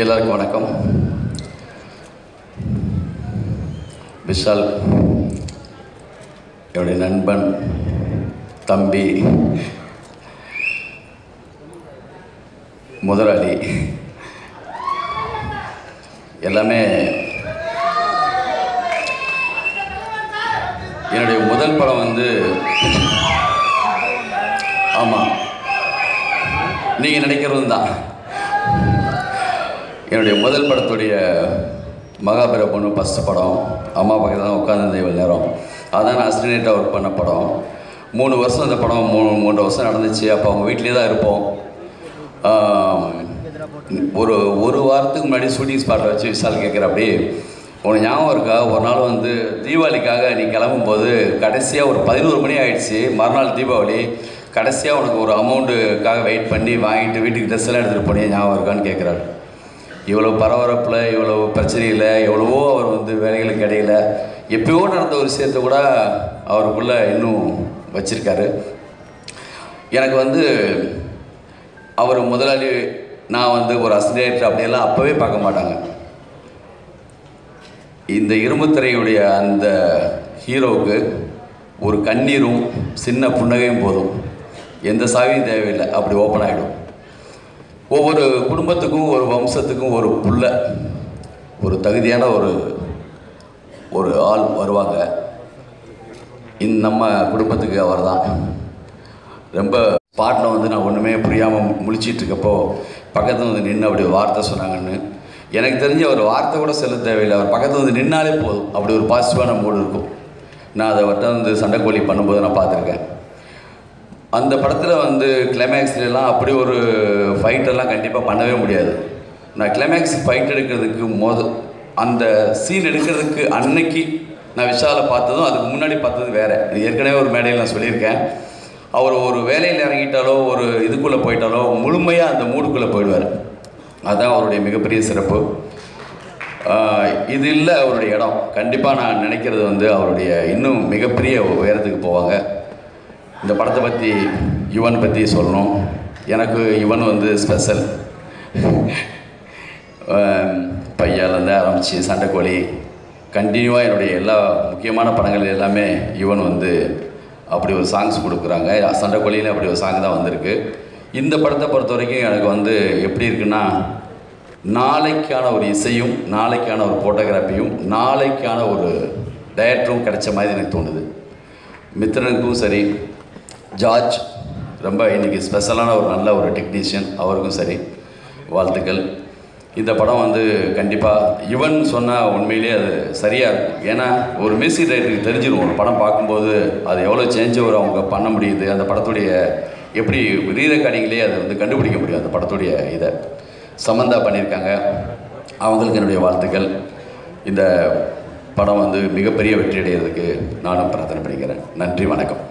எல்லாருக்கும் வணக்கம். விஷால் என்னுடைய நண்பன், தம்பி, முதலாளி எல்லாமே. என்னுடைய முதல் படம் வந்து ஆமாம் நீங்கள் நினைக்கிறது தான். என்னுடைய முதல் படத்துடைய மகாபெர பொண்ணு ஃபஸ்ட்டு படம். அம்மா பக்கத்தில் தான் உட்காந்து இவ்வளோ நேரம். அதான் நான் அசிஸ்டண்ட்டாக ஒர்க் பண்ண படம். 3 வருஷம் அந்த படம் 3 வருஷம் நடந்துச்சு. அப்போ அவங்க வீட்லேயே தான் இருப்போம். ஒரு வாரத்துக்கு முன்னாடி ஷூட்டிங் ஸ்பாட்டில் வச்சு விஷால் கேட்குற, அப்படி உனக்கு ஞாபகம் இருக்கா, ஒரு நாள் வந்து தீபாவளிக்காக நீ கிளம்பும்போது கடைசியாக ஒரு 11 மணி ஆகிடுச்சு, மறுநாள் தீபாவளி, கடைசியாக உனக்கு ஒரு அமௌண்ட்டுக்காக வெயிட் பண்ணி வாங்கிட்டு வீட்டுக்கு ட்ரெஸ் எல்லாம் எடுத்துகிட்டு போனியே, ஞாபகம் இருக்கான்னு கேட்குறாரு. இவ்வளோ பரபரப்பில், இவ்வளோ பிரச்சனையில், எவ்வளவோ அவர் வந்து வேலைகளுக்கு இடையில எப்பயோ நடந்த ஒரு விஷயத்தை கூட அவருக்குள்ளே இன்னும் வச்சுருக்காரு. எனக்கு வந்து அவர் முதலாளி, நான் வந்து ஒரு அசிஸ்டன்ட் அப்படியெல்லாம் அப்போவே பார்க்க மாட்டாங்க. இந்த இரும்புத்திரையுடைய அந்த ஹீரோவுக்கு ஒரு கண்ணீரும் சின்ன புன்னகையும் போதும், எந்த சாவியும் தேவையில்லை, அப்படி ஓப்பன் ஆகிடும். ஒவ்வொரு குடும்பத்துக்கும் ஒரு வம்சத்துக்கும் ஒரு புள்ள, ஒரு தகுதியான ஒரு ஆள் வருவாங்க. நம்ம குடும்பத்துக்கு அவர் தான். ரொம்ப பாட்டில் வந்து நான் ஒன்றுமே புரியாமல் முழிச்சிட்ருக்கப்போ பக்கத்தில் வந்து நின்று அப்படி வார்த்தை சொன்னாங்கன்னு எனக்கு தெரிஞ்சு அவர் வார்த்தை கூட சொல்ல தேவையில்லை. அவர் பக்கத்தில் வந்து நின்னாலே போதும், அப்படி ஒரு பாசிட்டிவான மூடு இருக்கும். நான் அதை வந்து சண்டைக்கோழி பண்ணும்போது நான் பார்த்துருக்கேன். அந்த படத்தில் வந்து கிளைமேக்ஸ்லாம் அப்படி ஒரு ஃபைட்டெல்லாம் கண்டிப்பாக பண்ணவே முடியாது. நான் கிளைமேக்ஸ் ஃபைட் எடுக்கிறதுக்கு அந்த சீன் எடுக்கிறதுக்கு அன்னைக்கு நான் விஷாலை பார்த்ததும் அதுக்கு முன்னாடி பார்த்தது வேறு. ஏற்கனவே ஒரு மேடையில் நான் சொல்லியிருக்கேன். அவர் ஒரு வேலையில் இறங்கிட்டாலோ ஒரு இதுக்குள்ளே போயிட்டாலோ முழுமையாக அந்த மூடுக்குள்ளே போயிடுவார். அதுதான் அவருடைய மிகப்பெரிய சிறப்பு. இது இல்லை அவருடைய இடம். கண்டிப்பாக நான் நினைக்கிறது வந்து அவருடைய இன்னும் மிகப்பெரிய உயரத்துக்கு போவாங்க. இந்த படத்தை பற்றி, யுவன் பற்றி சொல்லணும். எனக்கு யுவன் வந்து ஸ்பெஷல். பையாலேருந்து ஆரம்பித்து சண்டைக்கோழி, கண்டினியூவாக என்னுடைய எல்லா முக்கியமான படங்கள் எல்லாமே யுவன் வந்து அப்படி ஒரு சாங்ஸ் கொடுக்குறாங்க. சண்டைக்கோழியில் அப்படி ஒரு சாங் தான் வந்திருக்கு. இந்த படத்தை பொறுத்த வரைக்கும் எனக்கு வந்து எப்படி இருக்குன்னா, நாளைக்கான ஒரு இசையும், நாளைக்கான ஒரு ஃபோட்டோகிராஃபியும், நாளைக்கான ஒரு டைரக்டரும் கிடைச்ச மாதிரி எனக்கு தோணுது. மித்ரனுக்கும் சரி, ஜார்ஜ் ரொம்ப இன்றைக்கி ஸ்பெஷலான ஒரு நல்ல ஒரு டெக்னீஷியன், அவருக்கும் சரி வாழ்த்துக்கள். இந்த படம் வந்து கண்டிப்பாக யுவன் சொன்னால் உண்மையிலேயே அது சரியாக இருக்கும். ஏன்னா ஒரு மியூசிக் டைரக்டருக்கு தெரிஞ்சிடும் ஒரு படம் பார்க்கும்போது அது எவ்வளோ சேஞ்ச் ஓவர் அவங்க பண்ண முடியுது. அந்த படத்துடைய எப்படி ரீரெக்கார்டிங்லேயே அதை வந்து கண்டுபிடிக்க முடியும். அந்த படத்துடைய இதை சமந்தா பண்ணியிருக்காங்க, அவங்களுக்கு என்னுடைய வாழ்த்துக்கள். இந்த படம் வந்து மிகப்பெரிய வெற்றி அடைகிறதுக்கு நானும் பிரார்த்தனை பண்ணிக்கிறேன். நன்றி, வணக்கம்.